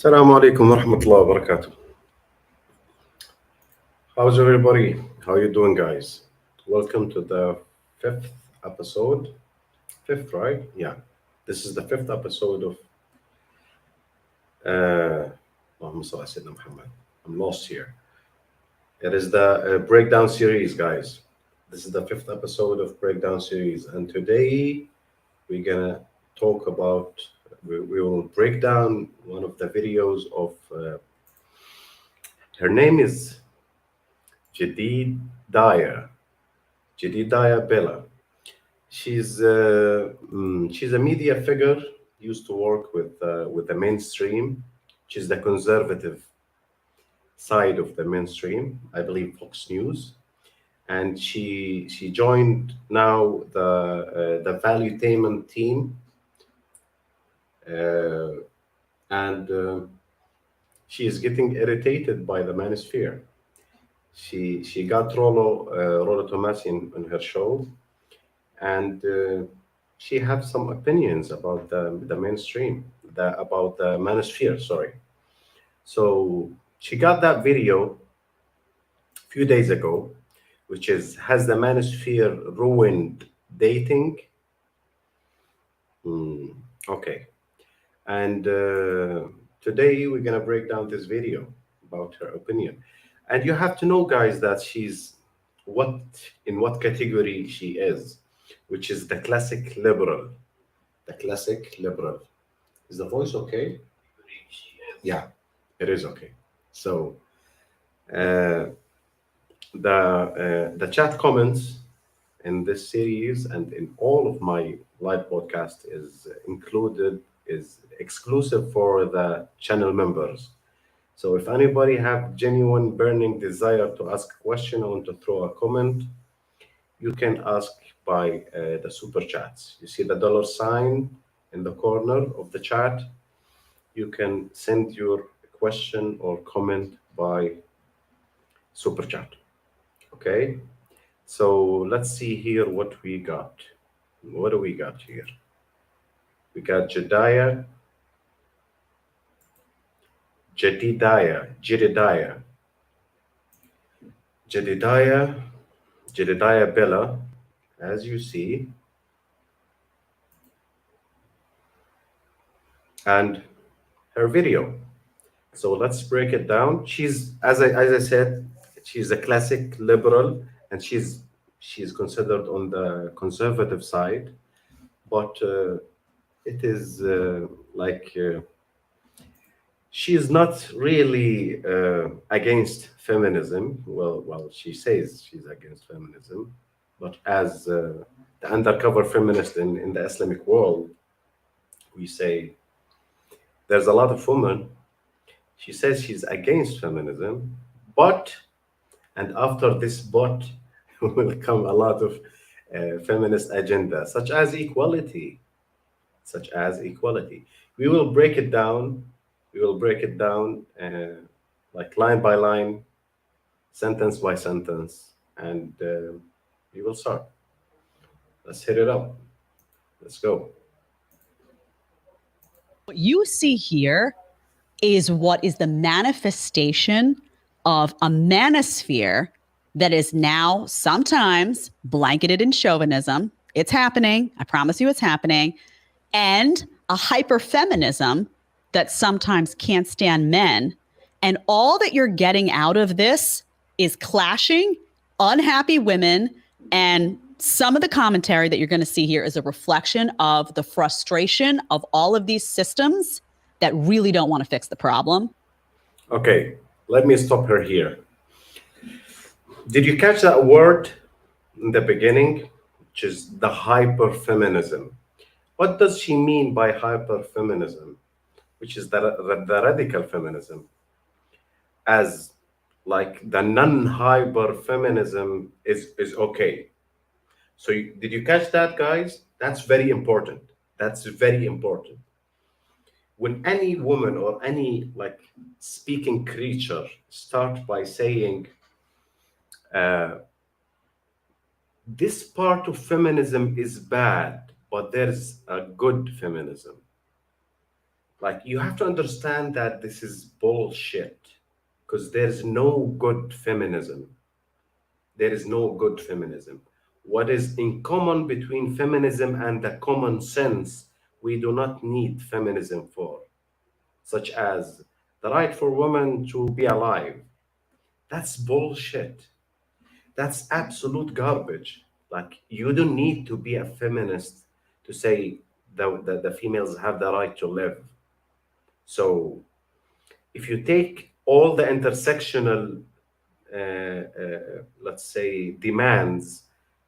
Assalamu alaikum wa rahmatullahi wa barakatuh. How's everybody? How you doing, guys? Welcome to the fifth episode. Fifth, right? Yeah. This is the fifth episode of Allahumma salli ala Sayyidina Muhammad. I'm lost here. It is the breakdown series, guys. This is the fifth episode of breakdown series, and today we're gonna talk about. We will break down one of the videos of. Her name is Jedediah Bila. She's a media figure. Used to work with the mainstream. She's the conservative side of the mainstream, I believe Fox News, and she joined now the valuetainment team, and she is getting irritated by the Manosphere. She got Rollo Tomasi in her show, and she have some opinions about the mainstream, about the Manosphere. Sorry. So she got that video a few days ago, which is has the Manosphere ruined dating? Okay, and today we're gonna break down this video about her opinion, and you have to know, guys, that she's what in what category she is, which is the classic liberal. The classic liberal. Is the voice okay? Yeah, it is okay. So the chat comments in this series and in all of my live podcast is exclusive for the channel members. So if anybody have genuine burning desire to ask a question or to throw a comment, you can ask by the super chats. You see the dollar sign in the corner of the chat. You can send your question or comment by super chat. Okay, so let's see here what we got. What do we got here? We got Jedediah Bila, as you see, and her video. So let's break it down. She's, as I said, she's a classic liberal, and she's considered on the conservative side, but it is she is not really against feminism. Well, she says she's against feminism, but as the undercover feminist in the Islamic world, we say there's a lot of women. She says she's against feminism, but, and after this but, will come a lot of feminist agenda, such as equality. We will break it down. Like line by line, sentence by sentence, and we will start. Let's hit it up. Let's go. What you see here is what is the manifestation of a manosphere that is now sometimes blanketed in chauvinism. It's happening. I promise you it's happening. And a hyperfeminism that sometimes can't stand men. And all that you're getting out of this is clashing, unhappy women, and some of the commentary that you're going to see here is a reflection of the frustration of all of these systems that really don't want to fix the problem. Okay, let me stop her here. Did you catch that word in the beginning, which is the hyperfeminism? What does she mean by hyperfeminism, which is the radical feminism? As like the non-hyper feminism is okay. So did you catch that, guys? That's very important. That's very important. When any woman or any like speaking creature start by saying this part of feminism is bad, but there's a good feminism. Like, you have to understand that this is bullshit, because there's no good feminism. There is no good feminism. What is in common between feminism and the common sense, we do not need feminism for, such as the right for women to be alive. That's bullshit. That's absolute garbage. Like, you don't need to be a feminist to say the females have the right to live. So if you take all the intersectional, let's say, demands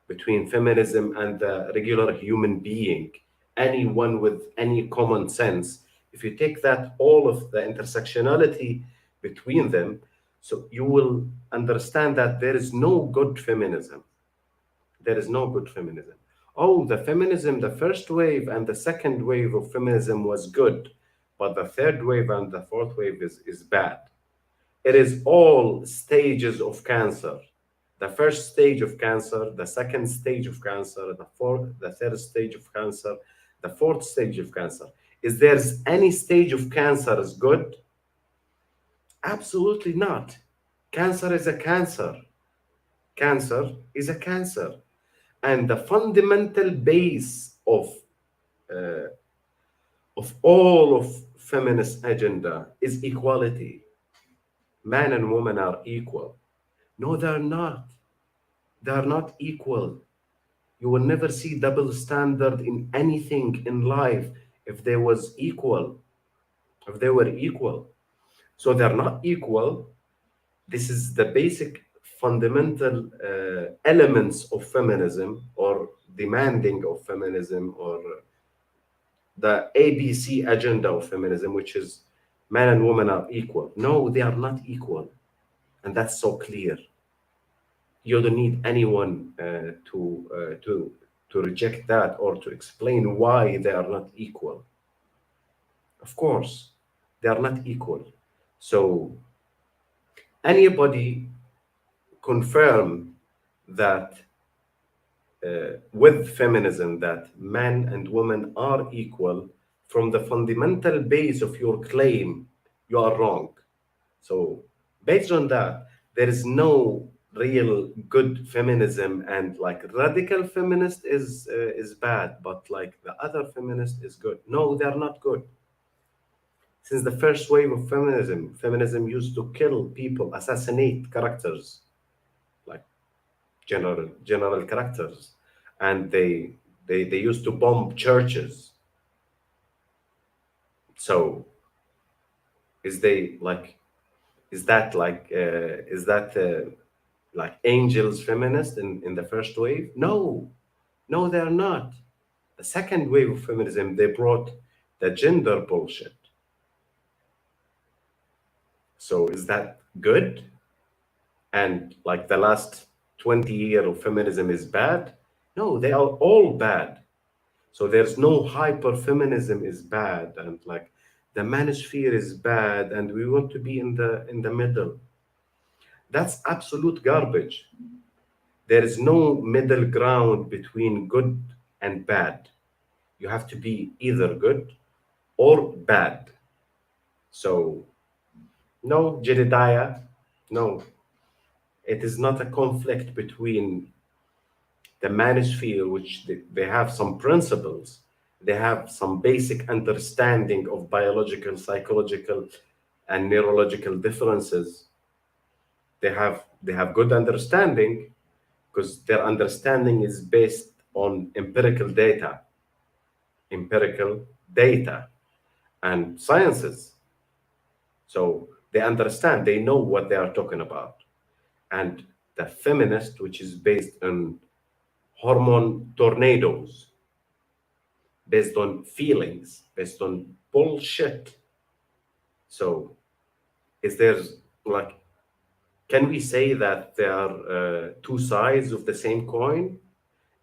between feminism and the regular human being, anyone with any common sense, if you take that, all of the intersectionality between them, so you will understand that there is no good feminism. There is no good feminism. Oh, the feminism, the first wave and the second wave of feminism was good, but the third wave and the fourth wave is bad. It is all stages of cancer. The first stage of cancer, the second stage of cancer, the third stage of cancer, the fourth stage of cancer. Is there any stage of cancer is good? Absolutely not. Cancer is a cancer. Cancer is a cancer. And the fundamental base of all of feminist agenda is equality. Man and woman are equal. No, they're not. They're not equal. You will never see double standard in anything in life if they was equal, if they were equal. So they're not equal. This is the basic fundamental elements of feminism, or demanding of feminism, or the ABC agenda of feminism, which is man and woman are equal. No, they are not equal. And that's so clear. You don't need anyone to reject that or to explain why they are not equal. Of course, they are not equal. So anybody confirm that with feminism that men and women are equal from the fundamental base of your claim, you are wrong. So based on that, there is no real good feminism, and like radical feminist is bad, but like the other feminist is good. No, they are not good. Since the first wave of feminism, feminism used to kill people, assassinate characters, like general characters, and they used to bomb churches. So is they like is that like angels feminist in the first wave? No, no, they're not. The second wave of feminism, they brought the gender bullshit. So is that good? And like the last 20 years of feminism is bad? No, they are all bad. So there's no hyper feminism is bad, and like the manosphere is bad, and we want to be in the middle. That's absolute garbage. There is no middle ground between good and bad. You have to be either good or bad. So no, Jedediah, no, it is not a conflict between the manosphere, which they have some principles, they have some basic understanding of biological, psychological, and neurological differences. They have good understanding because their understanding is based on empirical data and sciences. So they understand, they know what they are talking about. And the feminist, which is based on hormone tornadoes, based on feelings, based on bullshit. So, is there like, can we say that there are two sides of the same coin?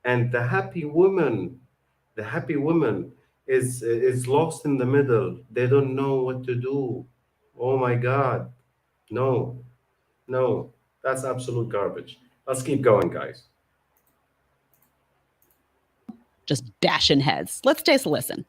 And the happy woman is lost in the middle. They don't know what to do. Oh my God. No, no, that's absolute garbage. Let's keep going, guys. Just bashing heads. Let's take a listen.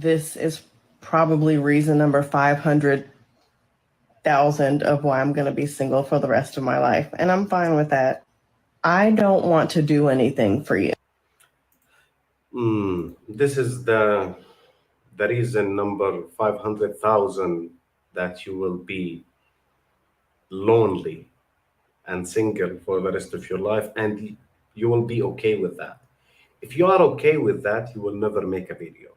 this is probably reason number 500,000 of why I'm going to be single for the rest of my life. And I'm fine with that. I don't want to do anything for you. This is the reason number 500,000 that you will be lonely and single for the rest of your life, and you will be okay with that. If you are okay with that, you will never make a video.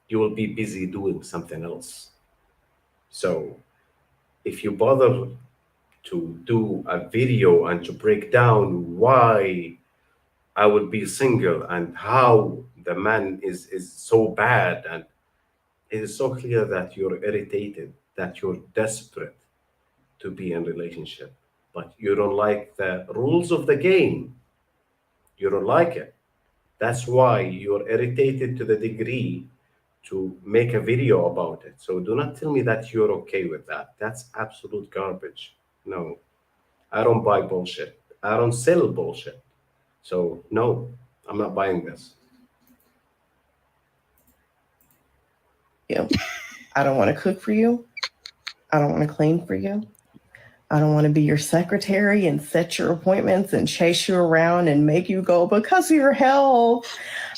You will be busy doing something else. So if you bother to do a video and to break down why I will be single and how the man is so bad, and it is so clear that you're irritated, that you're desperate to be in relationship, but you don't like the rules of the game. You don't like it. That's why you're irritated to the degree to make a video about it. So do not tell me that you're okay with that. That's absolute garbage. No, I don't buy bullshit. I don't sell bullshit. So no, I'm not buying this. I don't want to cook for you. I don't want to clean for you. I don't want to be your secretary and set your appointments and chase you around and make you go because of your health.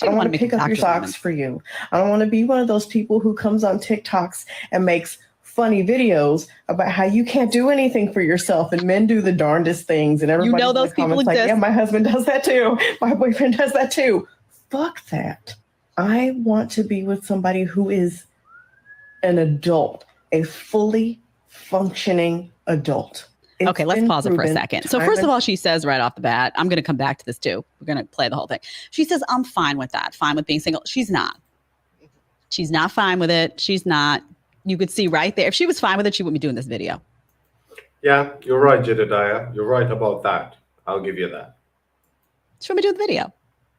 I don't want to pick up your socks for you. I don't want to be one of those people who comes on TikToks and makes funny videos about how you can't do anything for yourself and men do the darndest things and everybody in the comments like, yeah, my husband does that too. My boyfriend does that too. Fuck that. I want to be with somebody who is an adult, a fully functioning adult. Okay, let's pause it for a second. So first of all, she says right off the bat, I'm going to come back to this too. We're going to play the whole thing. She says, I'm fine with that. Fine with being single. She's not. She's not fine with it. She's not. You could see right there. If she was fine with it, she wouldn't be doing this video. Yeah, you're right, Jedediah. You're right about that. I'll give you that. She wouldn't be doing the video.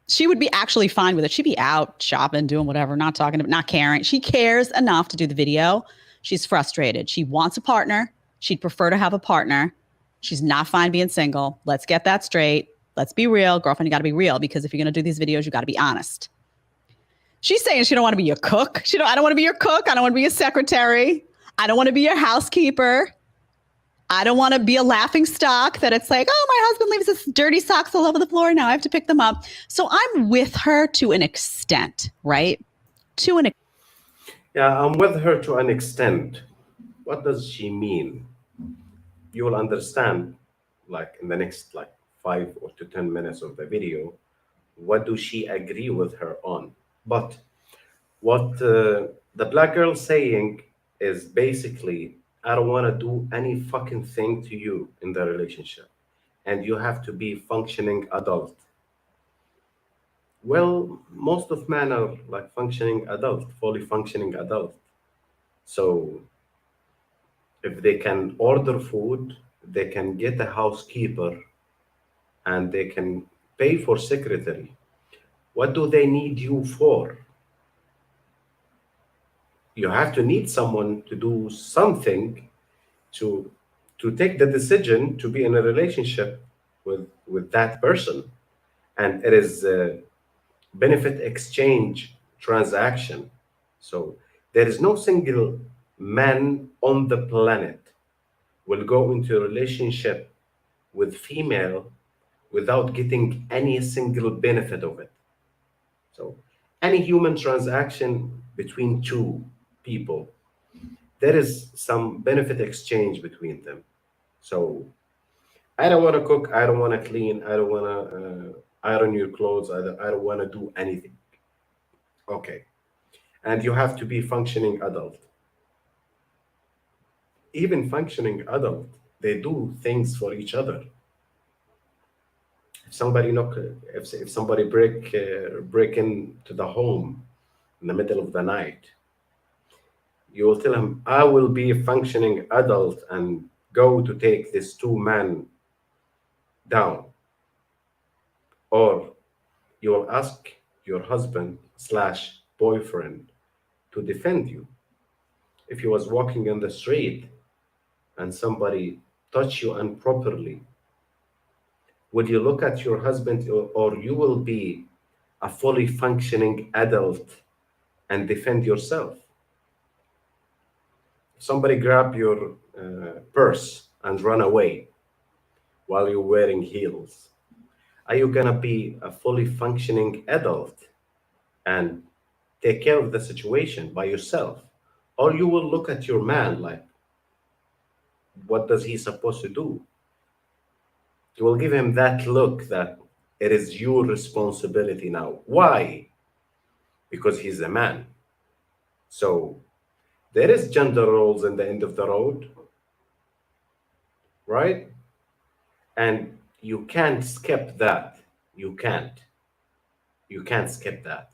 She would be actually fine with it. She'd be out shopping, doing whatever, not talking, not caring. She cares enough to do the video. She's frustrated. She wants a partner. She'd prefer to have a partner. She's not fine being single. Let's get that straight. Let's be real. Girlfriend, you got to be real, because if you're going to do these videos, you got to be honest. She's saying she don't want to be your cook. I don't want to be your cook. I don't want to be your secretary. I don't want to be your housekeeper. I don't want to be a laughing stock that it's like, oh, my husband leaves his dirty socks all over the floor. Now I have to pick them up. So I'm with her to an extent, right? Yeah, I'm with her to an extent. What does she mean? You will understand, like in the next 5 or to 10 minutes of the video, what do she agree with her on. But what the black girl saying is basically, I don't want to do any fucking thing to you in the relationship, and you have to be functioning adult. Well, most of men are like functioning adult, fully functioning adult. So if they can order food, they can get a housekeeper, and they can pay for secretary. What do they need you for? You have to need someone to do something to take the decision to be in a relationship with that person, and it is a benefit exchange transaction. So there is no single man on the planet will go into a relationship with female without getting any single benefit of it. So any human transaction between two people, there is some benefit exchange between them. So I don't want to cook, I don't want to clean, I don't want to iron your clothes, I don't want to do anything. Okay. And you have to be functioning adult. Even functioning adult, they do things for each other. If somebody if somebody break into the home in the middle of the night, you will tell him, I will be a functioning adult and go to take this two man down. Or you will ask your husband slash boyfriend to defend you. If you was walking in the street and somebody touch you improperly, will you look at your husband, or you will be a fully functioning adult and defend yourself. If somebody grab your purse and run away while you're wearing heels, are you gonna be a fully functioning adult and take care of the situation by yourself? Or you will look at your man like, what does he supposed to do? You will give him that look that it is your responsibility now. Why? Because he's a man. So there is gender roles in the end of the road, right? And you can't skip that. You can't. You can't skip that.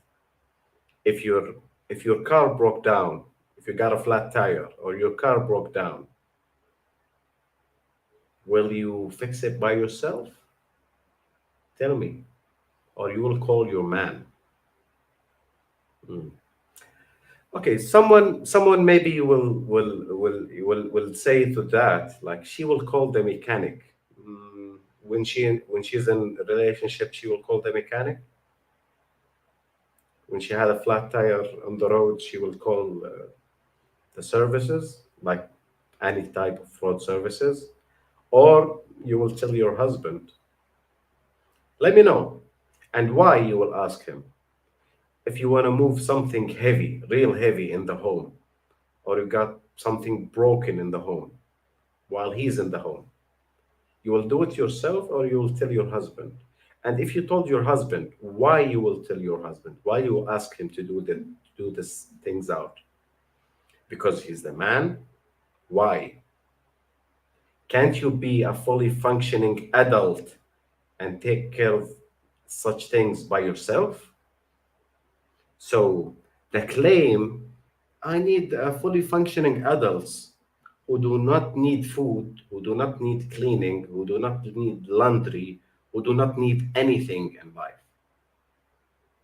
If your car broke down, if you got a flat tire or your car broke down, will you fix it by yourself? Tell me. Or you will call your man. Mm. Okay, someone maybe will say to that, like, she will call the mechanic. When she's in a relationship, she will call the mechanic. When she had a flat tire on the road, she will call the services, like any type of fraud services, or you will tell your husband. Let me know, and why you will ask him. If you want to move something heavy, real heavy in the home, or you got something broken in the home while he's in the home, you will do it yourself or you will tell your husband. And if you told your husband, why you will tell your husband? Why you will ask him to do these things out? Because he's the man? Why? Can't you be a fully functioning adult and take care of such things by yourself? So the claim, I need fully functioning adults who do not need food, who do not need cleaning, who do not need laundry, who do not need anything in life.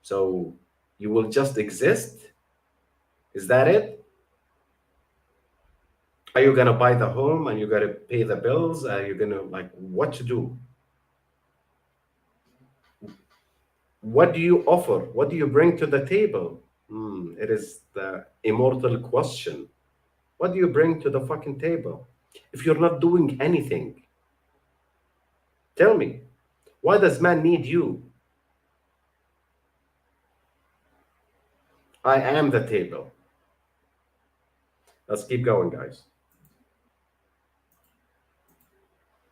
So you will just exist? Is that it? Are you gonna buy the home and you gotta pay the bills? Are you gonna, like, what to do? What do you offer? What do you bring to the table? It is the immortal question. What do you bring to the fucking table? If you're not doing anything, tell me, why does man need you? I am the table. Let's keep going, guys.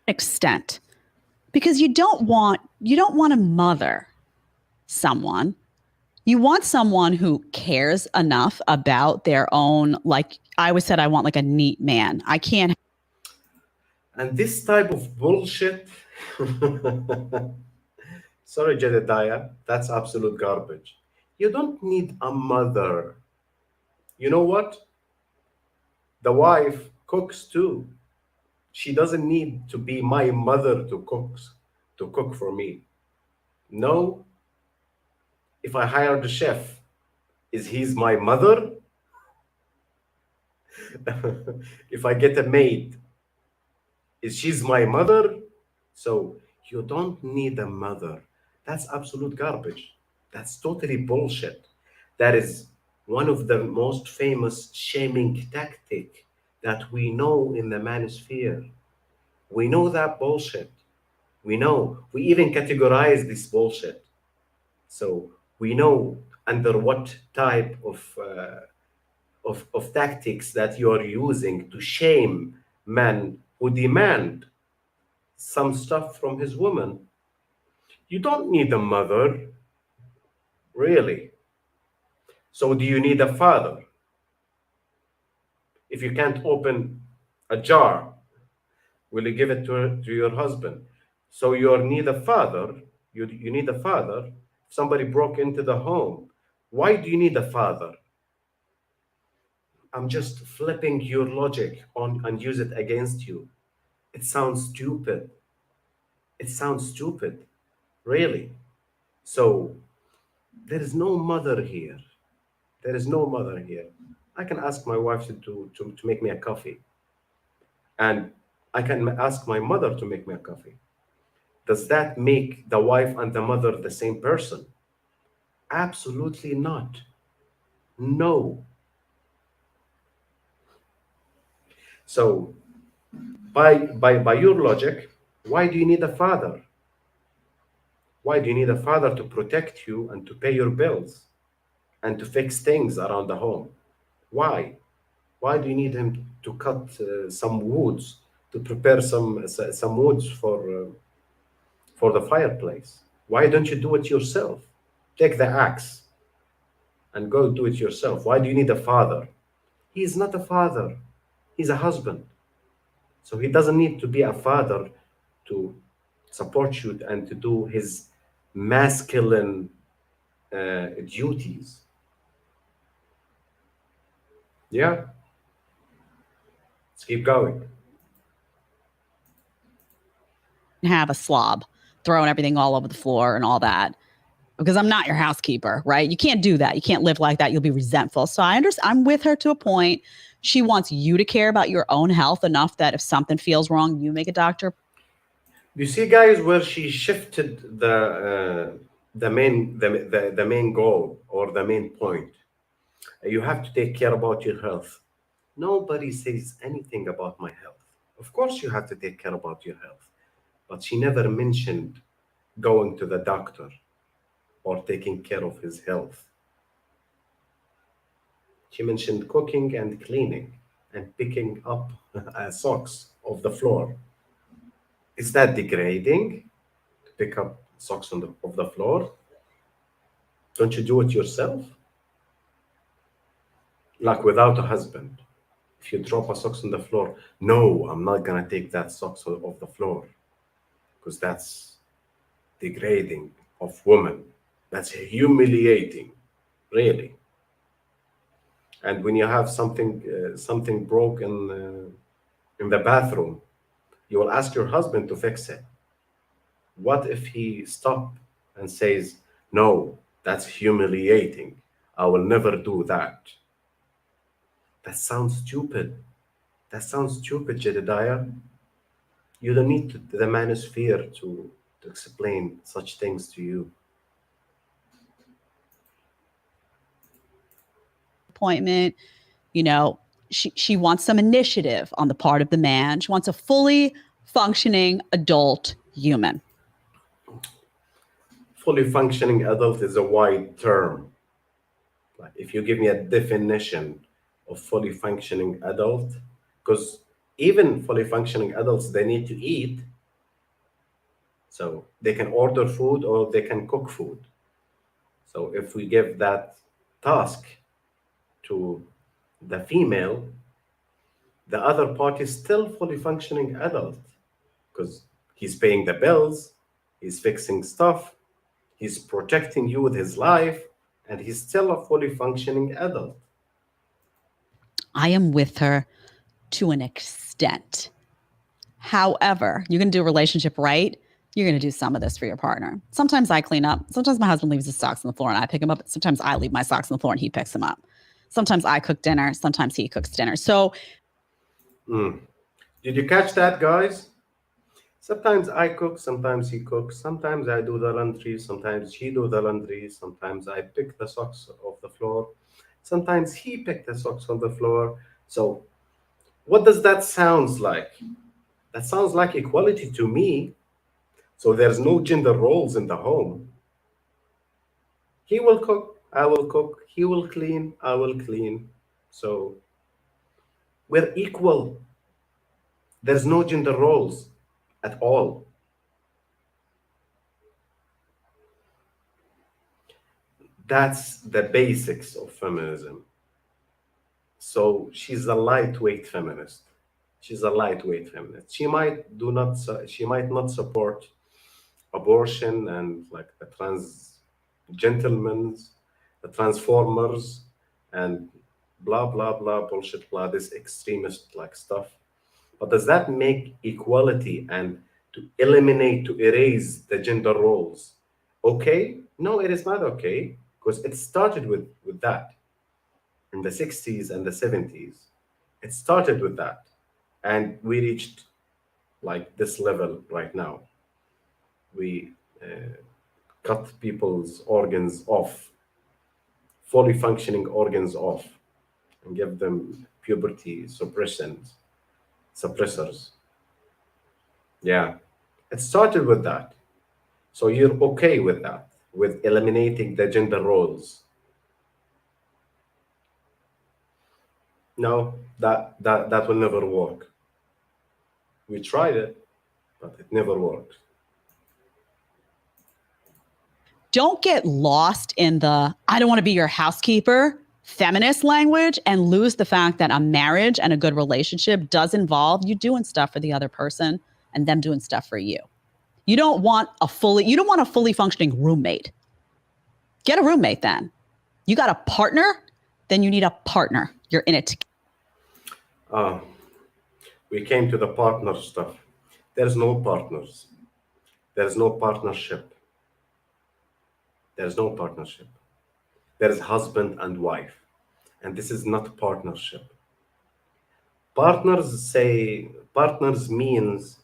Extent, because you don't want to mother someone. You want someone who cares enough about their own, like I always said, I want like a neat man. I can't. And this type of bullshit, sorry, Jedediah, that's absolute garbage. You don't need a mother. You know what? The wife cooks too. She doesn't need to be my mother to cook for me. No, if I hire the chef, is he's my mother? If I get a maid, is she's my mother? So you don't need a mother. That's absolute garbage. That's totally bullshit. That is one of the most famous shaming tactic that we know in the manosphere. We know that bullshit. We know. We even categorize this bullshit. So we know under what type of tactics that you are using to shame men who demand some stuff from his woman. You don't need a mother, really. So do you need a father? If you can't open a jar, will you give it to your husband? So you need a father. You need a father. If somebody broke into the home, why do you need a father? I'm just flipping your logic on and use it against you. It sounds stupid. It sounds stupid, really. So there is no mother here. There is no mother here. I can ask my wife to make me a coffee. And I can ask my mother to make me a coffee. Does that make the wife and the mother the same person? Absolutely not. No. So by your logic, why do you need a father? Why do you need a father to protect you and to pay your bills and to fix things around the home? Why? Why do you need him to cut some woods to prepare some woods for the fireplace? Why don't you do it yourself? Take the axe and go do it yourself. Why do you need a father? He is not a father. He's a husband. So he doesn't need to be a father to support you and to do his masculine duties. Yeah, let's keep going. Have a slob throwing everything all over the floor and all that, because I'm not your housekeeper, right? You can't do that. You can't live like that. You'll be resentful. So I understand. I'm with her to a point. She wants you to care about your own health enough that if something feels wrong, you make a doctor. You see, guys, where she shifted the main goal or the main point. You have to take care about your health. Nobody says anything about my health. Of course, you have to take care about your health, but she never mentioned going to the doctor or taking care of his health. She mentioned cooking and cleaning and picking up socks off the floor. Is that degrading to pick up socks off the floor? Don't you do it yourself? Like without a husband. If you drop a socks on the floor, no, I'm not gonna take that socks off the floor because that's degrading of women. That's humiliating, really. And when you have something broken in the bathroom, you will ask your husband to fix it. What if he stop and says, "No, that's humiliating. I will never do that." That sounds stupid. That sounds stupid, Jedediah. You don't need the manosphere to explain such things to you. Appointment, she wants some initiative on the part of the man. She wants a fully functioning adult human. Fully functioning adult is a wide term. Like if you give me a definition of fully functioning adult, because even fully functioning adults, they need to eat. So they can order food or they can cook food. So if we give that task to the female, the other part is still fully functioning adult because he's paying the bills, he's fixing stuff, he's protecting you with his life, and he's still a fully functioning adult. I am with her to an extent. However, you're going to do a relationship right. You're going to do some of this for your partner. Sometimes I clean up. Sometimes my husband leaves his socks on the floor and I pick them up. Sometimes I leave my socks on the floor and he picks them up. Sometimes I cook dinner. Sometimes he cooks dinner. So, Did you catch that, guys? Sometimes I cook, sometimes he cooks, sometimes I do the laundry, sometimes he do the laundry, sometimes I pick the socks off the floor, sometimes he pick the socks on the floor. So what does that sounds like? That sounds like equality to me. So there's no gender roles in the home. He will cook, I will cook, he will clean, I will clean. So we're equal. There's no gender roles at all. That's the basics of feminism. So she's a lightweight feminist. She's a lightweight feminist. She might not support abortion and like the trans gentlemen, the transformers, and blah blah blah bullshit blah this extremist like stuff. But does that make equality and to eliminate, to erase the gender roles okay? No, it is not okay because it started with that in the 60s and the 70s. It started with that. And we reached like this level right now. We cut people's organs off fully functioning organs off and give them puberty suppressors. Yeah, it started with that. So you're okay with that, with eliminating the gender roles? No, that will never work. We tried it, but it never worked. Don't get lost in the I don't want to be your housekeeper feminist language and lose the fact that a marriage and a good relationship does involve you doing stuff for the other person and them doing stuff for you. You don't want a fully functioning roommate. Get a roommate then. You got a partner, then you need a partner. You're in it together. Uh, we came to the partner stuff. There's no partners. There's no partnership. There's no partnership. There's husband and wife. And this is not partnership. Partners means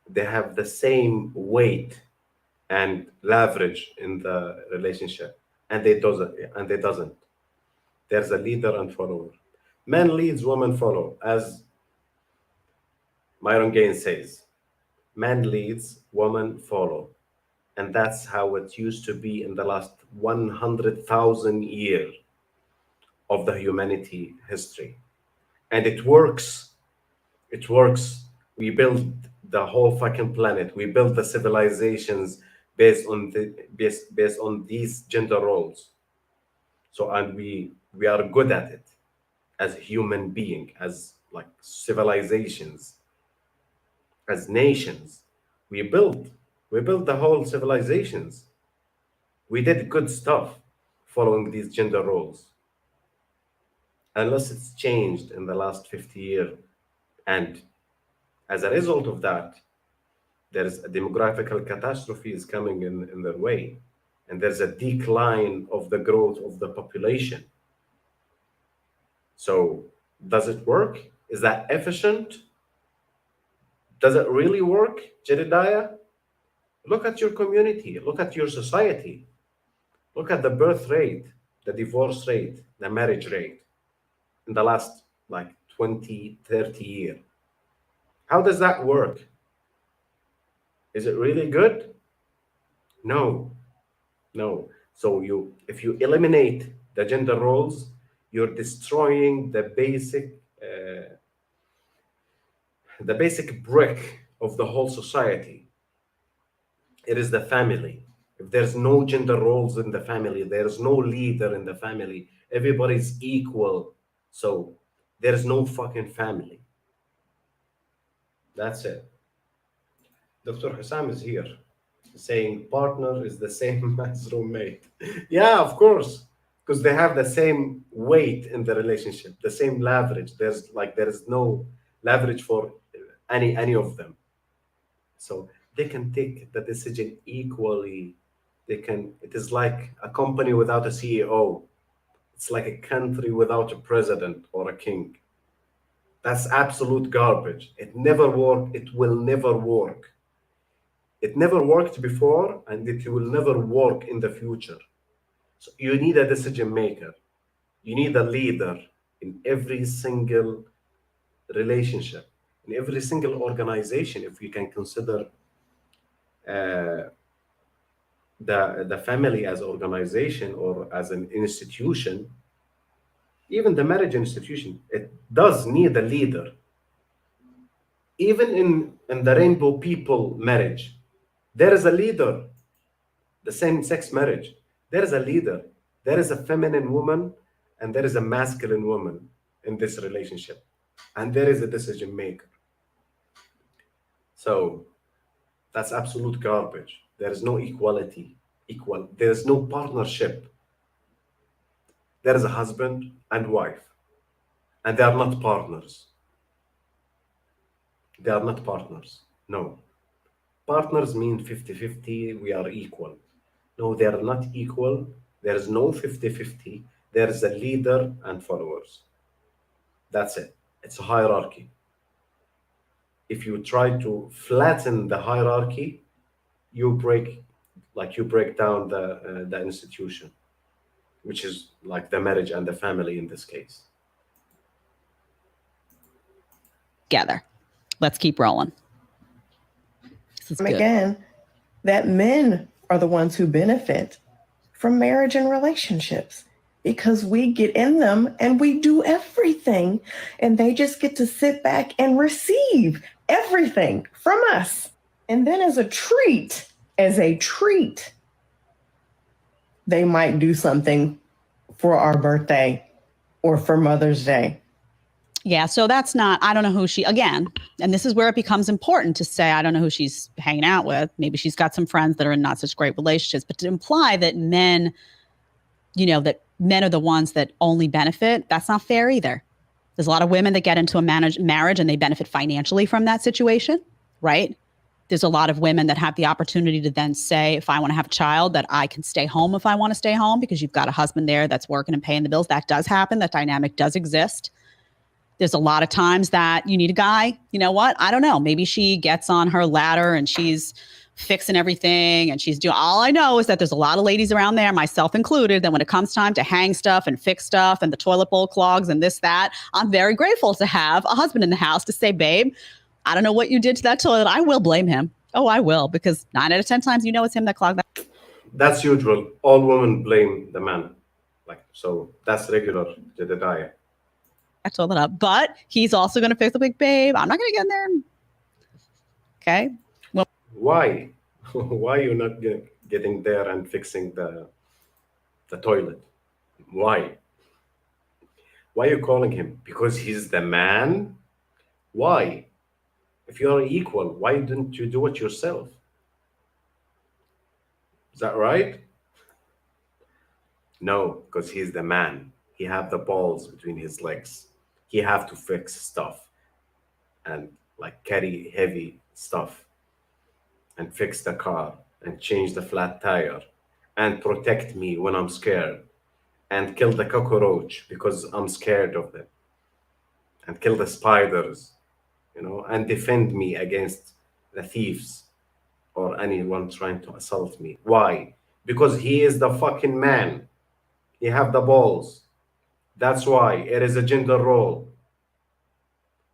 they have the same weight and leverage in the relationship. And they doesn't. There's a leader and follower. Man leads, woman follow, as Myron Gaines says. Man leads, woman follow. And that's how it used to be in the last 100,000 years of the humanity history. And it works. It works. We built the whole fucking planet. We built the civilizations based on these gender roles. So and we are good at it as human being, as like civilizations, as nations. We built we built the whole civilizations. We did good stuff following these gender roles, unless it's changed in the last 50 years. And as a result of that, there's a demographical catastrophe is coming in their way. And there's a decline of the growth of the population. So does it work? Is that efficient? Does it really work, Jedediah? Look at your community, look at your society, look at the birth rate, the divorce rate, the marriage rate in the last like 20, 30 years. How does that work? Is it really good? No, no. So if you eliminate the gender roles, you're destroying the basic brick of the whole society. It is the family. If there's no gender roles in the family, there's no leader in the family, everybody's equal. So there's no fucking family. That's it. Dr. Hussam is here saying partner is the same as roommate. Yeah, of course, because they have the same weight in the relationship, the same leverage. There is no leverage for any of them. So they can take the decision equally. It is like a company without a CEO. It's like a country without a president or a king. That's absolute garbage. It never worked. It will never work. It never worked before, and it will never work in the future. So you need a decision maker. You need a leader in every single relationship, in every single organization. If you can consider uh, the family as organization or as an institution, even the marriage institution, it does need a leader. Even in the rainbow people marriage, there is a leader. The same-sex marriage, there is a leader. There is a feminine woman and there is a masculine woman in this relationship. And there is a decision maker. So that's absolute garbage. There is no equality. There is no partnership. There is a husband and wife, and they are not partners. They are not partners. No. Partners mean 50-50, we are equal. No, they are not equal. There is no 50-50. There is a leader and followers. That's it. It's a hierarchy. If you try to flatten the hierarchy, you break down the institution. which is like the marriage and the family in this case. Together. Let's keep rolling. This is good. Again, that men are the ones who benefit from marriage and relationships because we get in them and we do everything, and they just get to sit back and receive everything from us. And then as a treat, they might do something for our birthday or for Mother's Day. Yeah, so that's not, I don't know who she, again, and this is where it becomes important to say, I don't know who she's hanging out with. Maybe she's got some friends that are in not such great relationships, but to imply that men, that men are the ones that only benefit, that's not fair either. There's a lot of women that get into a marriage and they benefit financially from that situation, right? There's a lot of women that have the opportunity to then say, if I want to have a child, that I can stay home if I want to stay home because you've got a husband there that's working and paying the bills. That does happen. That dynamic does exist. There's a lot of times that you need a guy. You know what? I don't know. Maybe she gets on her ladder and she's fixing everything and she's doing, all I know is that there's a lot of ladies around there, myself included, that when it comes time to hang stuff and fix stuff and the toilet bowl clogs and this, that, I'm very grateful to have a husband in the house to say, babe, I don't know what you did to that toilet. I will blame him. Oh, I will, because 9 out of 10 times, it's him that clogged that. That's usual. All women blame the man. So that's regular, Jedediah. I told that up, but he's also going to fix the big babe. I'm not going to get in there. Okay. Well, why? Why you're not getting there and fixing the toilet? Why? Why are you calling him? Because he's the man? Why? If you're equal, why didn't you do it yourself? Is that right? No, because he's the man. He have the balls between his legs. He have to fix stuff and carry heavy stuff and fix the car and change the flat tire and protect me when I'm scared and kill the cockroach because I'm scared of them and kill the spiders, and defend me against the thieves or anyone trying to assault me. Why? Because he is the fucking man. He have the balls. That's why it is a gender role.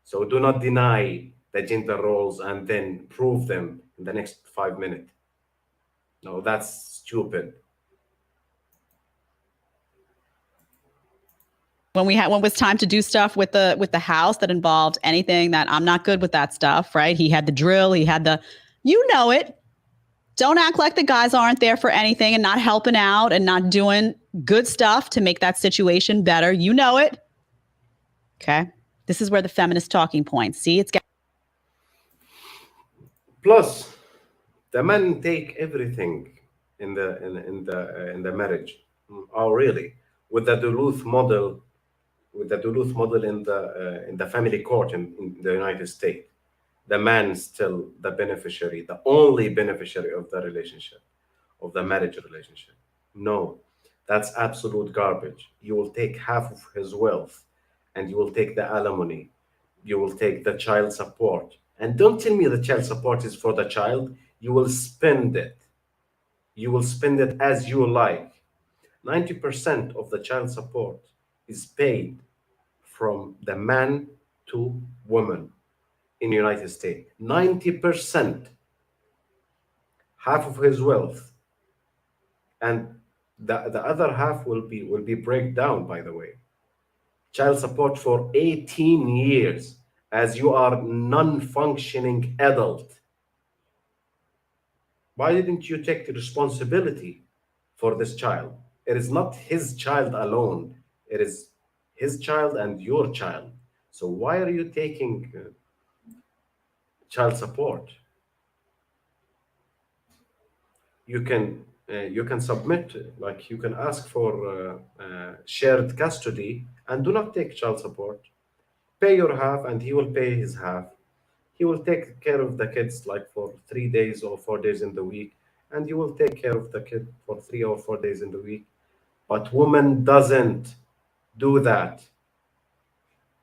So do not deny the gender roles and then prove them in the next 5 minutes. No, that's stupid. When it was time to do stuff with the house that involved anything that I'm not good with that stuff, right? He had the drill, he had it. Don't act like the guys aren't there for anything and not helping out and not doing good stuff to make that situation better. You know it. Okay. This is where the feminist talking points. See, it's plus the men take everything in the marriage. Oh, really? With the Duluth model in the family court in the United States, the man is still the beneficiary, the only beneficiary of the relationship, of the marriage relationship. No, that's absolute garbage. You will take half of his wealth and you will take the alimony. You will take the child support. And don't tell me the child support is for the child. You will spend it. You will spend it as you like. 90% of the child support is paid from the man to woman in the United States. 90%, half of his wealth, and the other half will be break down. By the way, child support for 18 years, as you are non-functioning adult. Why didn't you take the responsibility for this child? It is not his child alone. It is his child and your child. So why are you taking child support? You can submit, you can ask for shared custody and do not take child support. Pay your half and he will pay his half. He will take care of the kids for 3 days or 4 days in the week, and you will take care of the kid for 3 or 4 days in the week. But woman doesn't do that.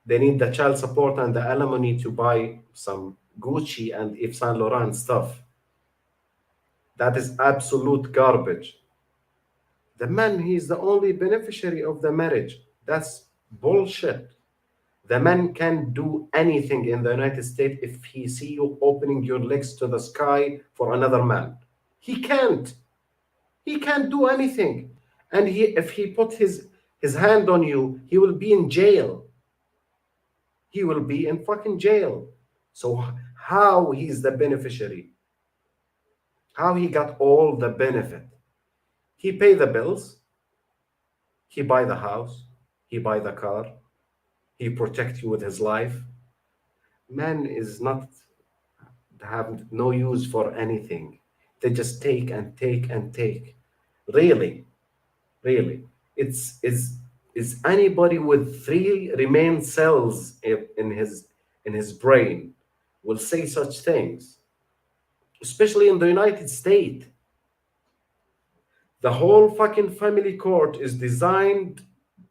They need the child support and the alimony to buy some Gucci and Yves Saint Laurent stuff. That is absolute garbage. The man, he's the only beneficiary of the marriage. That's bullshit. The man can do anything in the United States if he see you opening your legs to the sky for another man. He can't. He can't do anything. And if he put his hand on you, he will be in jail. He will be in fucking jail. So how he's the beneficiary? How he got all the benefit? He pay the bills, he buy the house, he buy the car, he protect you with his life. Man is not have no use for anything. They just take and take and take. Really, really. Is anybody with three remain cells in his brain will say such things, especially in the United States. The whole fucking family court is designed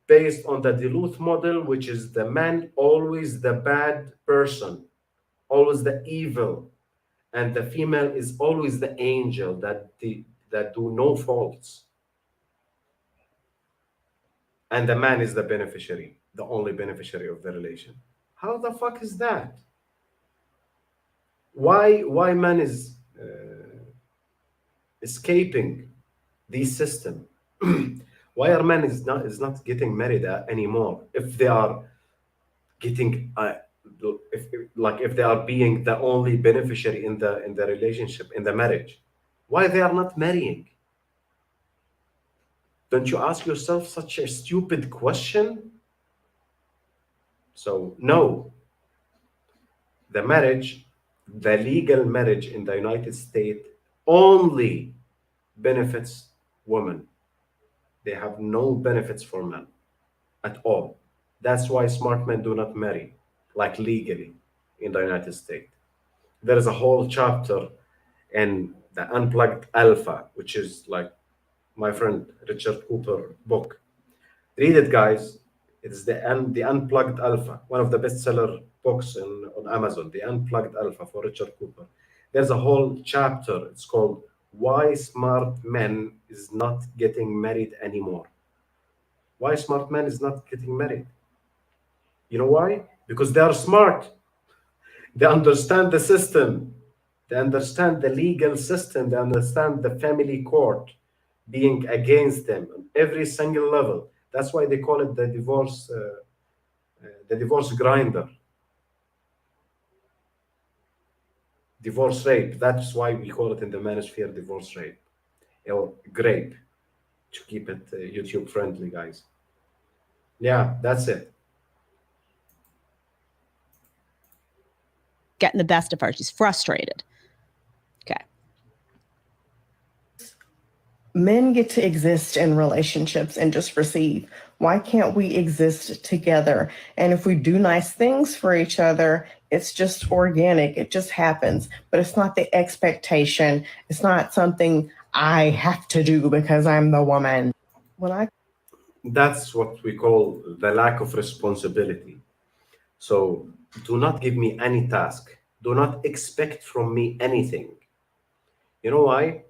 based on the Duluth model, which is the man always the bad person, always the evil, and the female is always the angel that do no faults, and the man is the beneficiary, the only beneficiary of the relation. How the fuck is that? Why man is escaping this system? Why are men is not getting married anymore if they are getting if they are being the only beneficiary in the relationship, in the marriage? Why they are not marrying? Don't you ask yourself such a stupid question? So no, the marriage, the legal marriage in the United States only benefits women. They have no benefits for men at all. That's why smart men do not marry, like legally in the United States. There is a whole chapter in the Unplugged Alpha, which is like my friend Richard Cooper book. Read it, guys. It's the Unplugged Alpha, one of the bestseller books on Amazon. The Unplugged Alpha for Richard Cooper. There's a whole chapter. It's called "Why Smart Men is Not Getting Married Anymore." Why smart men is not getting married? You know why? Because they are smart. They understand the system. They understand the legal system. They understand the family court being against them on every single level. That's why they call it the divorce grinder, divorce rape. That's why we call it in the Manosphere divorce rape or grape, to keep it YouTube friendly, guys. Yeah, that's it. Getting the best of her. She's frustrated. Okay. Men get to exist in relationships and just receive. Why can't we exist together? And if we do nice things for each other, it's just organic. It just happens. But it's not the expectation. It's not something I have to do because I'm the woman. That's what we call the lack of responsibility. So do not give me any task. Do not expect from me anything. You know why?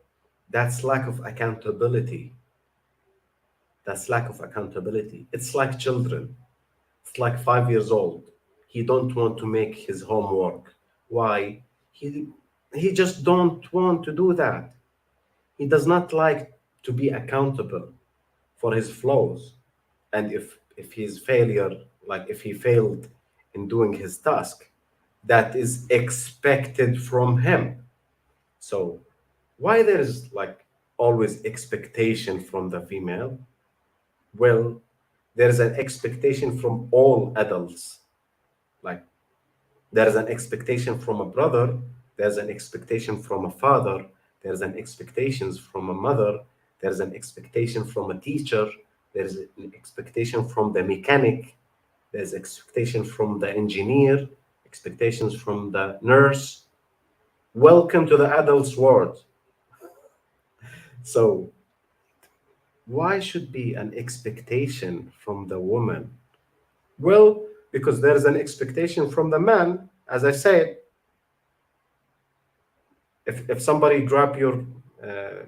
That's lack of accountability. That's lack of accountability. It's like children. It's like 5 years old. He don't want to make his homework. Why? He just don't want to do that. He does not like to be accountable for his flaws. And if his failure, like if he failed in doing his task, that is expected from him. So why there is like always expectation from the female? Well, there is an expectation from all adults. Like there is an expectation from a brother, there's an expectation from a father, there's an expectations from a mother, there's an expectation from a teacher, there's an expectation from the mechanic, there's expectation from the engineer, expectations from the nurse. Welcome to the adults world. So why should be an expectation from the woman? Well, because there is an expectation from the man. As I said, if somebody grab your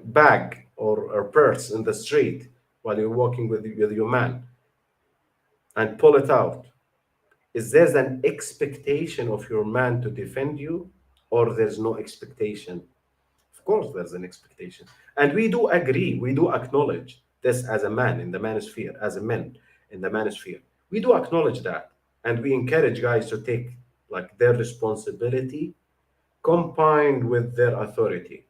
bag or purse in the street, while you're walking with your man and pull it out. Is there an expectation of your man to defend you, or there's no expectation? Of course, there's an expectation. And we do agree, we do acknowledge this as a man in the manosphere, as a man in the manosphere. We do acknowledge that. And we encourage guys to take like their responsibility combined with their authority.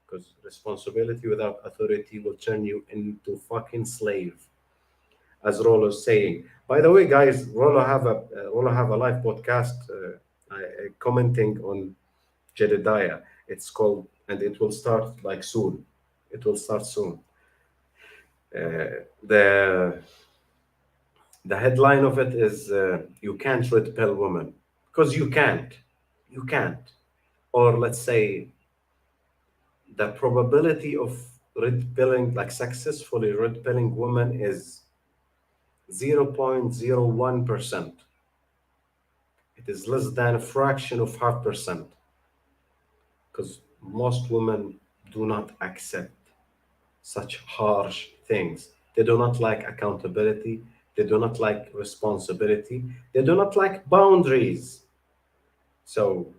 Because responsibility without authority will turn you into fucking slave, as Rollo's saying. By the way, guys, Rollo have a live podcast commenting on Jedediah. It's called, and it will start like soon. It will start soon. The headline of it is "You can't red pill woman," because you can't. Or let's say the probability of red pilling, like successfully red pilling woman, is 0.01%. It is less than a fraction of half percent, because most women do not accept such harsh things. They do not like accountability. They do not like responsibility. They do not like boundaries. So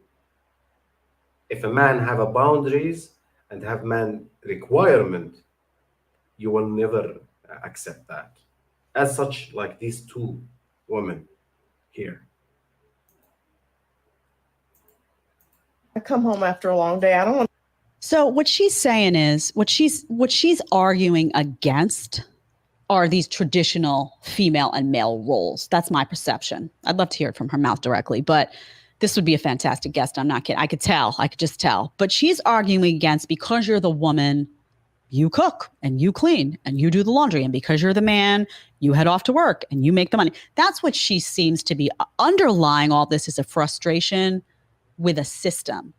if a man have a boundaries and have man requirement, you will never accept that. As such, like these two women here. I come home after a long day. I don't want. So what she's saying is what she's arguing against are these traditional female and male roles. That's my perception. I'd love to hear it from her mouth directly, but this would be a fantastic guest. I'm not kidding. I could just tell. But she's arguing against, because you're the woman, you cook and you clean and you do the laundry. And because you're the man, you head off to work and you make the money. That's what she seems to be underlying all this, is a frustration with a system.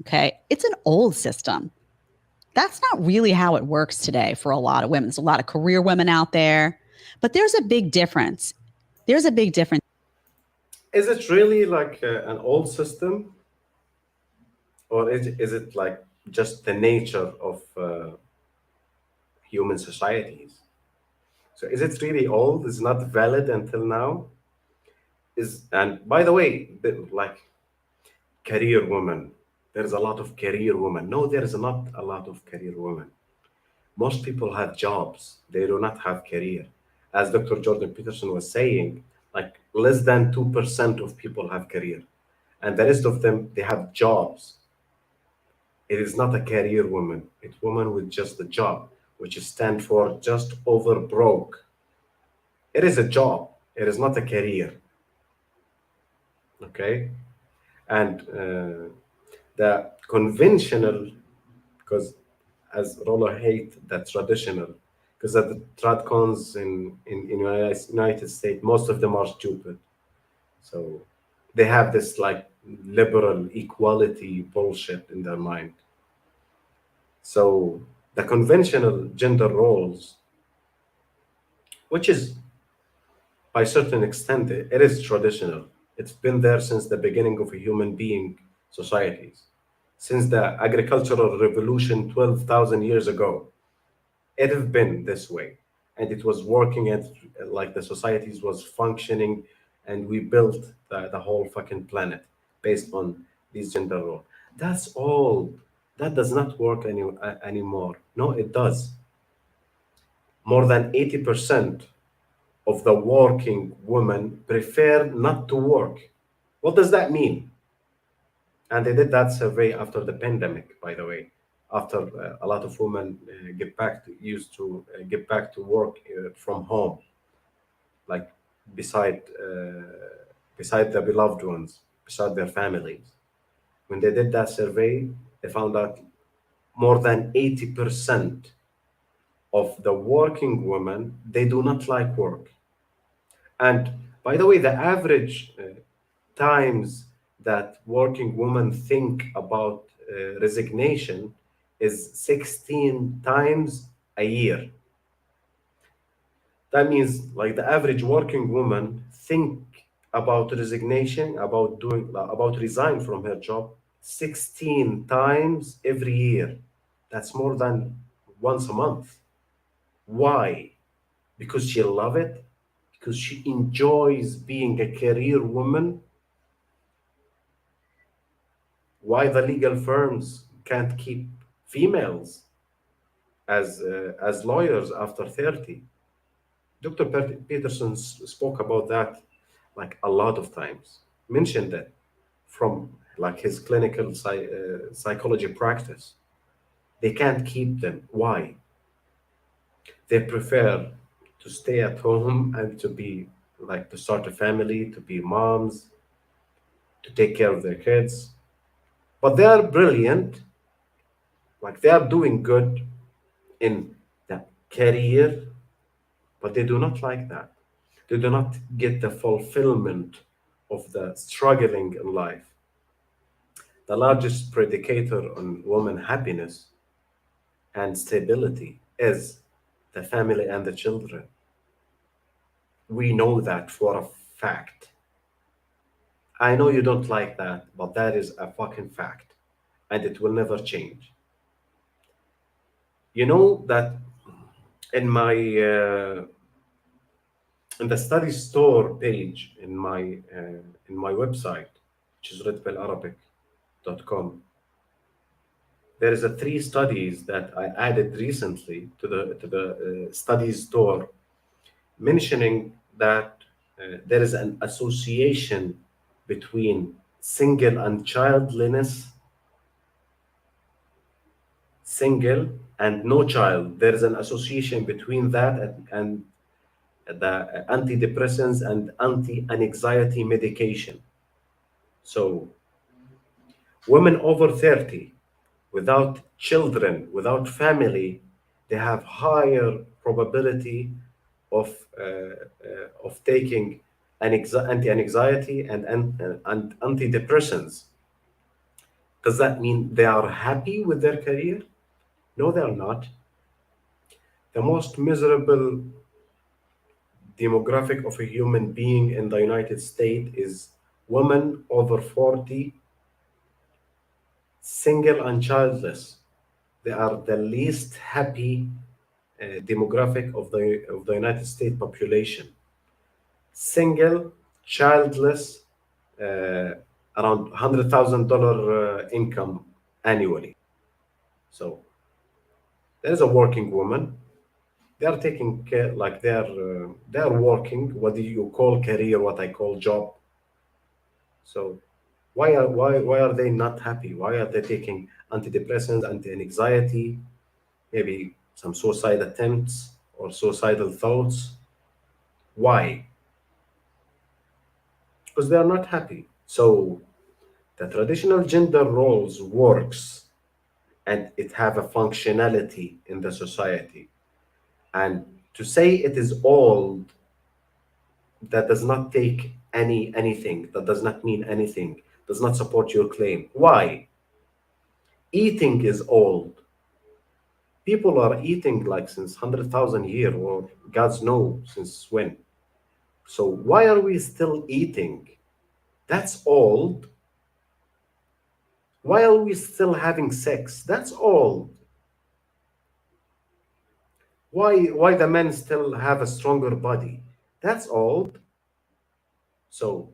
Okay. It's an old system. That's not really how it works today for a lot of women. There's a lot of career women out there, but there's a big difference. There's a big difference. Is it really like an old system? Or is it like just the nature of human societies? So is it really old? Is not valid until now? And by the way, like career women, there's a lot of career women. No, there is not a lot of career women. Most people have jobs. They do not have career. As Dr. Jordan Peterson was saying, like less than 2% of people have career. And the rest of them, they have jobs. It is not a career woman. It's woman with just a job, which stand for just over broke. It is a job. It is not a career. Okay? And the conventional, because as Rollo hate the traditional, because the tradcons in United States, most of them are stupid. So they have this like liberal equality bullshit in their mind. So the conventional gender roles, which is by certain extent, it is traditional. It's been there since the beginning of a human being societies, since the agricultural revolution 12,000 years ago. It has been this way, and it was working at like the societies was functioning, and we built the whole fucking planet based on these gender roles. That's all. That does not work anymore. No, it does. More than 80% of the working women prefer not to work. What does that mean? And they did that survey after the pandemic, by the way, after a lot of women get back to work from home, like beside beside their beloved ones, beside their families. When they did that survey, they found out more than 80% of the working women, they do not like work. And by the way, the average times that working women think about resignation is 16 times a year. That means like the average working woman think about resignation, about resign from her job 16 times every year. That's more than once a month. Why? because she loves it, because she enjoys being a career woman, why the legal firms can't keep females as lawyers after 30. Dr. Peterson spoke about that like a lot of times, mentioned that from like his clinical psychology practice. They can't keep them. Why? They prefer to stay at home and to be like to start a family, to be moms, to take care of their kids. But they are brilliant, like they are doing good in the career, but they do not like that. They do not get the fulfillment of the struggling in life. The largest predicator on woman happiness and stability is the family and the children. We know that for a fact. I know you don't like that, but that is a fucking fact, and it will never change. You know that in my in the study store page in my website, which is redpillarabic.com, there is a three studies that I added recently to the studies store, mentioning that there is an association between single and childliness, single and no child. There is an association between that and the antidepressants and anti-anxiety medication. So women over 30 without children, without family, they have higher probability of taking anti-anxiety and antidepressants. Does that mean they are happy with their career? No, they are not. The most miserable demographic of a human being in the United States is women over 40, single and childless. They are the least happy demographic of the United States population. Single, childless, uh, around $100,000 income annually. So there's a working woman. They are taking care, like they are working. What do you call career? What I call job. So why are they not happy? Why are they taking antidepressants, anti-anxiety, maybe some suicide attempts or suicidal thoughts? Why? Because they are not happy. So the traditional gender roles works and it have a functionality in the society. And to say it is old, that does not take anything, that does not mean anything, does not support your claim. Why? Eating is old. People are eating like since 100,000 years, or God's know since when. So why are we still eating? That's old. Why are we still having sex? That's old. Why the men still have a stronger body? That's old. So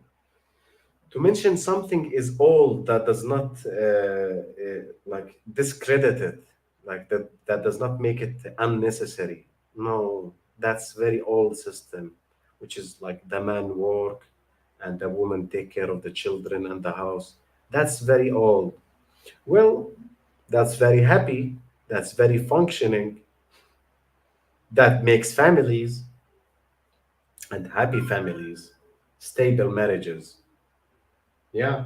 to mention something is old, that does not like discredit it, like that does not make it unnecessary. No, that's very old system, which is like the man work and the woman take care of the children and the house. That's very old. Well, that's very happy, that's very functioning, that makes families and happy families, stable marriages. Yeah.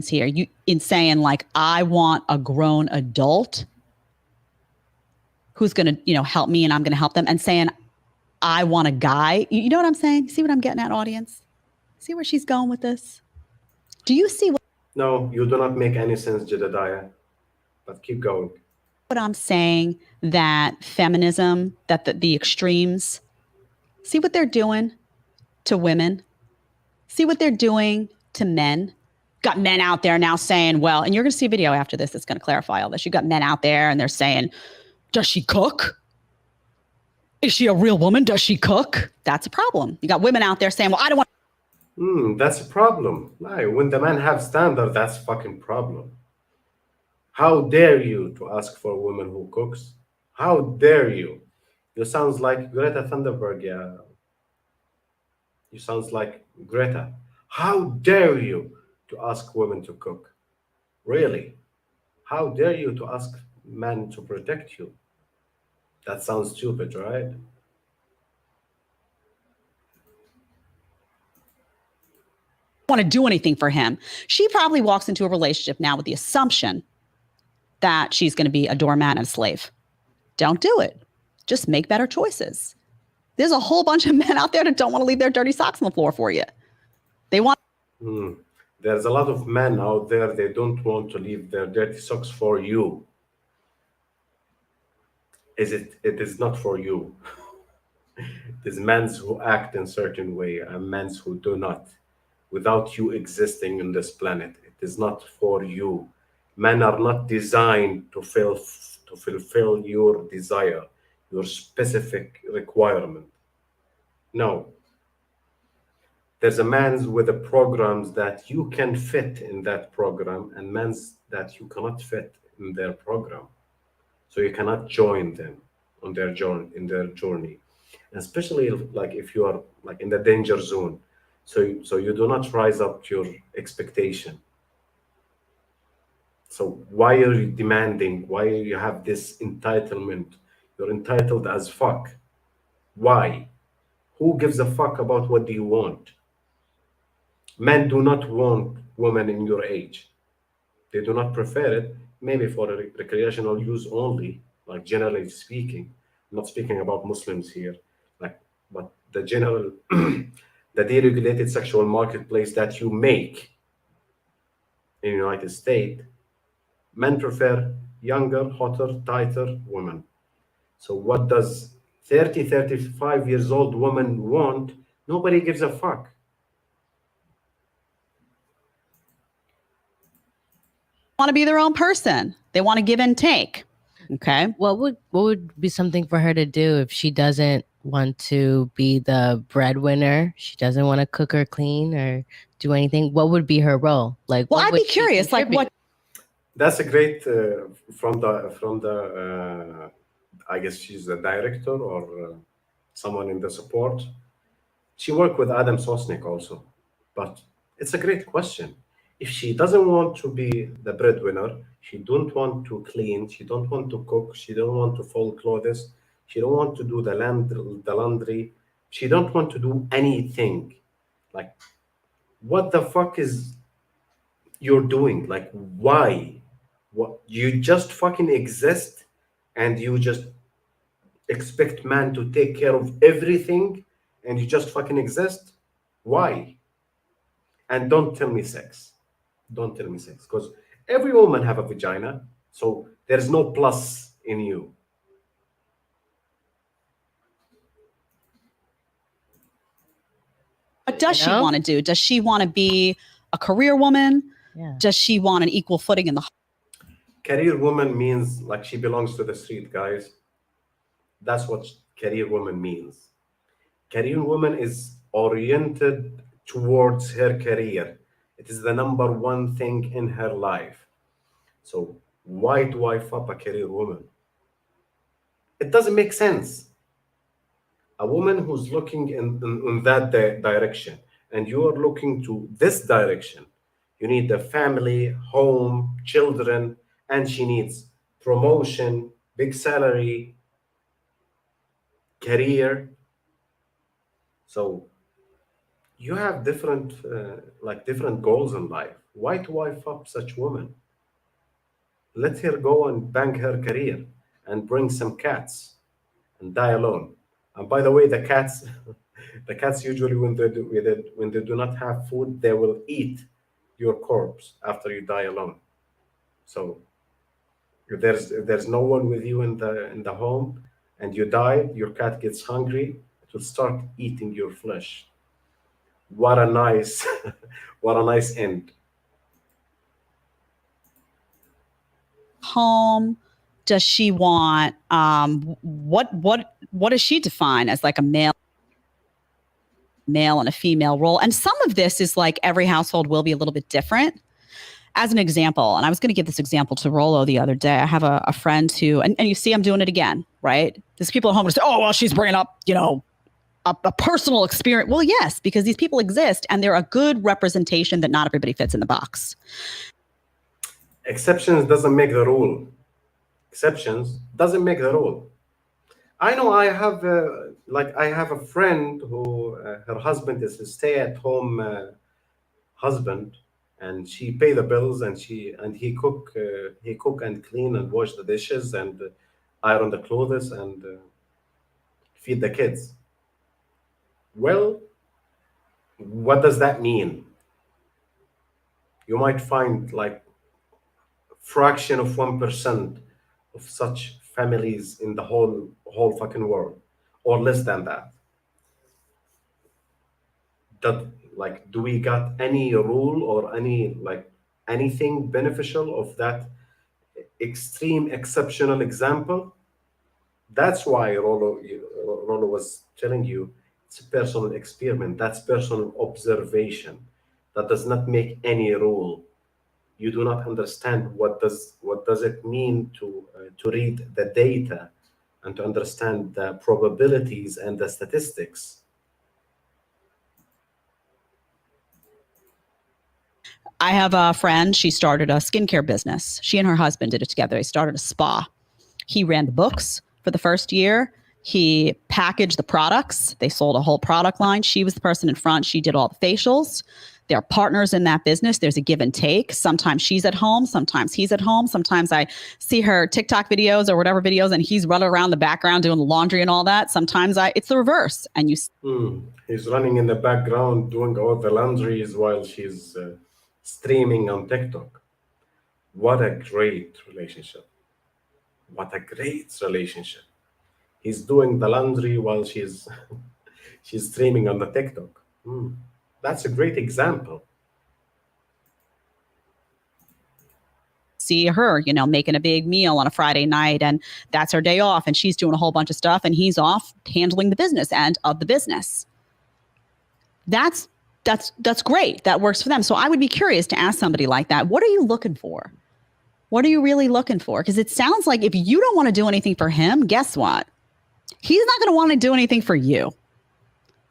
Here, you in saying like, I want a grown adult who's going to, help me and I'm going to help them, and saying, I want a guy. You know what I'm saying? See what I'm getting at, audience? See where she's going with this? Do you see No, you do not make any sense, Jedediah, but keep going. what I'm saying? That feminism, that the extremes, see what they're doing to women? See what they're doing to men? Got men out there now saying, well, and you're going to see a video after this that's going to clarify all this. You got men out there and they're saying, does she cook? Is she a real woman? Does she cook? That's a problem. You got women out there saying, well, I don't want. That's a problem. Like, when the men have standard, that's fucking problem. How dare you to ask for a woman who cooks? How dare you? You sounds like Greta Thunberg, yeah. You sounds like Greta. How dare you to ask women to cook? Really? How dare you to ask men to protect you? That sounds stupid, right? Want to do anything for him. She probably walks into a relationship now with the assumption that she's going to be a doormat and a slave. Don't do it. Just make better choices. There's a whole bunch of men out there that don't want to leave their dirty socks on the floor for you. They want. There's a lot of men out there, they don't want to leave their dirty socks for you. It is not for you. There's men who act in certain way and men who do not. Without you existing in this planet, it is not for you. Men are not designed to fulfill your desire, your specific requirement. No. There's a man's with the programs that you can fit in that program and men's that you cannot fit in their program. So you cannot join them on their journey. Especially like if you are like in the danger zone. So you do not rise up to your expectation. So why are you demanding? Why you have this entitlement? You're entitled as fuck. Why? Who gives a fuck about what do you want? Men do not want women in your age. They do not prefer it, maybe for recreational use only, like generally speaking. I'm not speaking about Muslims here, like, but the general, the deregulated sexual marketplace that you make in the United States, men prefer younger, hotter, tighter women. So what does 30, 35 years old woman want? Nobody gives a fuck. Want to be their own person. They want to give and take. Okay. What would be something for her to do if she doesn't want to be the breadwinner? She doesn't want to cook or clean or do anything. What would be her role? Like, well, what I'd would be she curious. Like, contribute? what? That's a great from the I guess she's a director or someone in the support. She worked with Adam Sosnick also, but it's a great question. If she doesn't want to be the breadwinner, she don't want to clean, she don't want to cook, she don't want to fold clothes, she don't want to do the laundry, she don't want to do anything. Like, what the fuck is you're doing? Like, why? What, you just fucking exist and you just expect man to take care of everything and you just fucking exist? Why? And don't tell me sex. Don't tell me sex, because every woman have a vagina, so there's no plus in you. What does You she know? want to do? Does she want to be a career woman? Yeah. Does she want an equal footing in the Career woman means like she belongs to the street, guys. That's what career woman means. Career woman is oriented towards her career. It is the number one thing in her life. So why do I fuck a career woman? It doesn't make sense. A woman who's looking in that direction and you are looking to this direction, you need a family, home, children, and she needs promotion, big salary, career. So you have different different goals in life. Why do I fuck such woman? Let her go and bang her career and bring some cats and die alone. And by the way, the cats, the cats usually when they do not have food, they will eat your corpse after you die alone. So if there's no one with you in the home and you die, your cat gets hungry, it will start eating your flesh. What a nice, what a nice end. home? Does she want what does she define as like a male and a female role? And some of this is like every household will be a little bit different. As an example, and I was going to give this example to Rolo the other day. I have a friend who, and you see I'm doing it again, right? There's people at home who say, oh, well, she's bringing up, a personal experience. Well, yes, because these people exist and they're a good representation that not everybody fits in the box. Exceptions doesn't make the rule. Exceptions doesn't make the rule. I know I have a friend who her husband is a stay-at-home husband, and she pay the bills, and he cook and clean and wash the dishes and iron the clothes and feed the kids. Well, what does that mean? You might find like fraction of 1% of such families in the whole fucking world, or less than that. That, like, do we got any rule or any like anything beneficial of that extreme exceptional example? That's why Rolo was telling you it's a personal experiment. That's personal observation. That does not make any rule. You do not understand what does it mean to read the data and to understand the probabilities and the statistics. I have a friend, she started a skincare business. She and her husband did it together. They started a spa. He ran the books for the first year. He packaged the products. They sold a whole product line. She was the person in front. She did all the facials. They're partners in that business. There's a give and take. Sometimes she's at home. Sometimes he's at home. Sometimes I see her TikTok videos or whatever videos, and he's running around the background doing the laundry and all that. Sometimes it's the reverse. And He's running in the background doing all the laundries while she's streaming on TikTok. What a great relationship. What a great relationship. He's doing the laundry while she's she's streaming on the TikTok. That's a great example. see her, making a big meal on a Friday night, and that's her day off, and she's doing a whole bunch of stuff, and he's off handling the business end of the business. That's great. That works for them. So I would be curious to ask somebody like that, what are you looking for? What are you really looking for? Because it sounds like if you don't want to do anything for him, guess what? He's not going to want to do anything for you.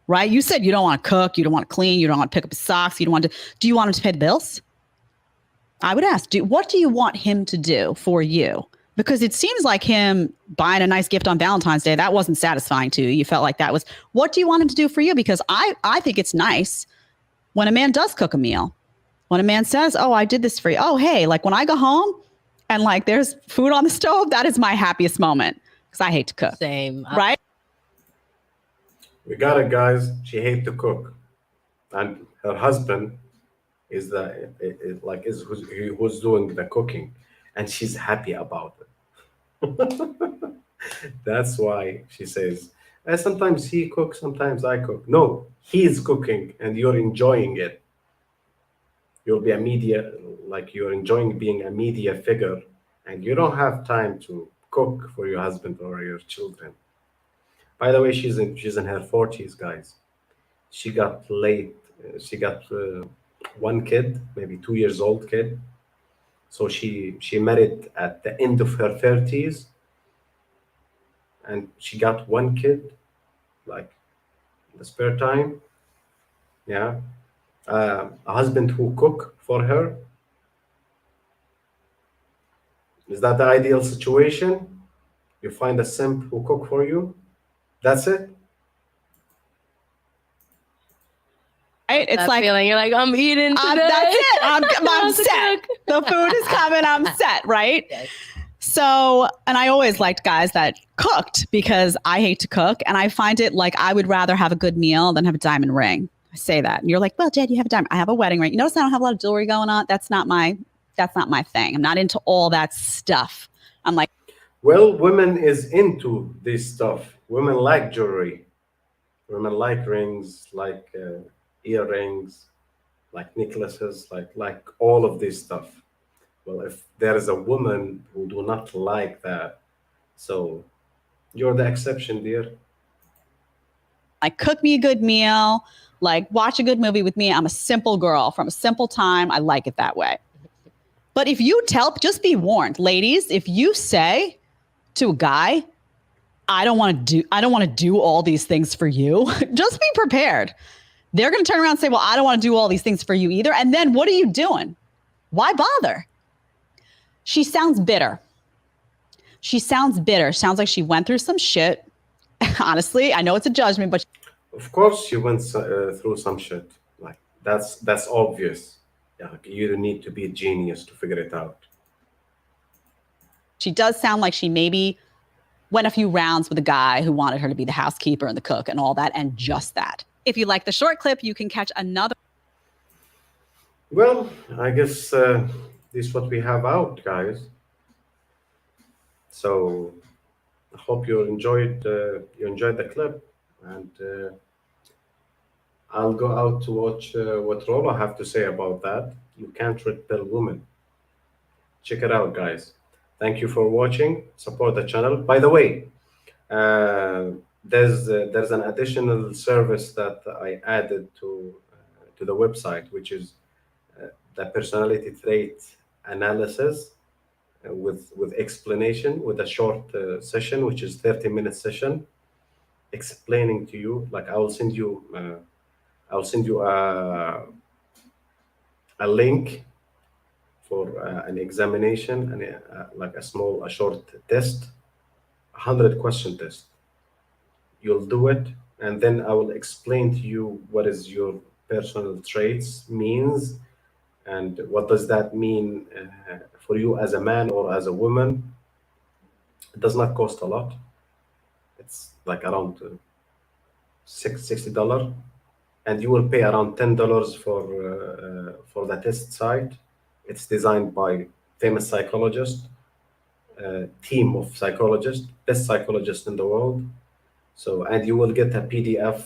Right? You said you don't want to cook, you don't want to clean, you don't want to pick up his socks, you don't want to. Do you want him to pay the bills? I would ask, what do you want him to do for you? Because it seems like him buying a nice gift on Valentine's Day, that wasn't satisfying to you. You felt like that was, what do you want him to do for you? Because I think it's nice when a man does cook a meal. When a man says, oh, I did this for you. Oh, hey, like when I go home and like there's food on the stove, that is my happiest moment because I hate to cook. Same. Right? We got it, guys. She hates to cook. And her husband is who's doing the cooking, and she's happy about it. That's why she says, sometimes he cooks, sometimes I cook. No, he's cooking and you're enjoying it. You'll be you're enjoying being a media figure, and you don't have time to cook for your husband or your children. By the way, she's in her 40s, guys. She got late. She got one kid, maybe 2 years old kid. So she married at the end of her 30s, and she got one kid, like in the spare time. Yeah, a husband who cook for her. Is that the ideal situation? You find a simp who cook for you. That's it. Right? It's that like feeling you're like, I'm eating today. That's it. I'm set. The food is coming. I'm set. Right. Yes. So, and I always liked guys that cooked because I hate to cook, and I find it like I would rather have a good meal than have a diamond ring. I say that, and you're like, well, Jed, you have a diamond. I have a wedding ring. You notice I don't have a lot of jewelry going on. That's not my thing. I'm not into all that stuff. I'm like, well, women is into this stuff. Women like jewelry. Women like rings, like earrings, like necklaces, like all of this stuff. Well, if there is a woman who do not like that, so you're the exception, dear. Like, cook me a good meal, like watch a good movie with me. I'm a simple girl from a simple time. I like it that way. But if you just be warned, ladies, if you say to a guy, I don't want to do all these things for you, just be prepared. They're going to turn around and say, well, I don't want to do all these things for you either. And then what are you doing? Why bother? She sounds bitter. Sounds like she went through some shit. Honestly, I know it's a judgment, but Of course, you went through some shit. Like that's obvious. Yeah, like, you don't need to be a genius to figure it out. she does sound like she maybe went a few rounds with a guy who wanted her to be the housekeeper and the cook and all that, and just that. If you like the short clip, you can catch another. Well, I guess this is what we have out, guys. So I hope you enjoyed the clip, and I'll go out to watch what Rolo have to say about that. You can't repel women. Check it out, guys. Thank you for watching. Support the channel. By the way, uh, there's an additional service that I added to the website, which is the personality trait analysis with explanation, with a short session, which is 30-minute session, explaining to you. Like I'll send you a link for an examination and like a short test, 100-question test. You'll do it, and then I will explain to you what is your personal traits means, and what does that mean for you as a man or as a woman. It does not cost a lot. It's like around $60, and you will pay around $10 for the test site. It's designed by famous psychologist, team of psychologists, best psychologists in the world. So, and you will get a PDF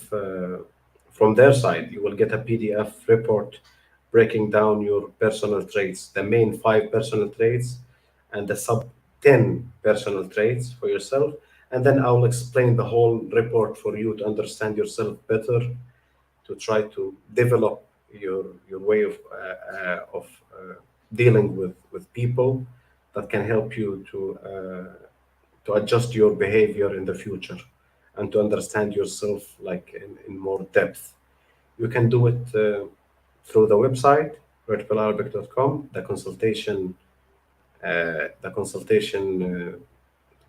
from their side. You will get a PDF report breaking down your personal traits, the main 5 personal traits, and the sub 10 personal traits for yourself. And then I will explain the whole report for you to understand yourself better, to try to develop your way of dealing with people that can help you to adjust your behavior in the future and to understand yourself like in more depth. You can do it through the website verticalarabic.com, the consultation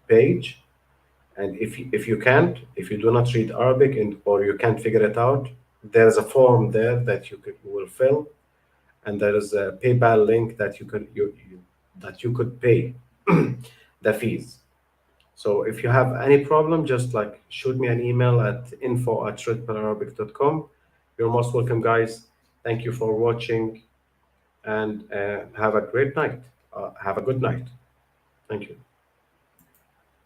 page. And if you can't, if you do not read Arabic or you can't figure it out, there's a form there that you will fill, and there is a PayPal link that you could pay the fees. So if you have any problem, just like shoot me an email at info@redpillararabic.com. You're most welcome, guys. Thank you for watching, and have a great night. Have a good night. Thank you.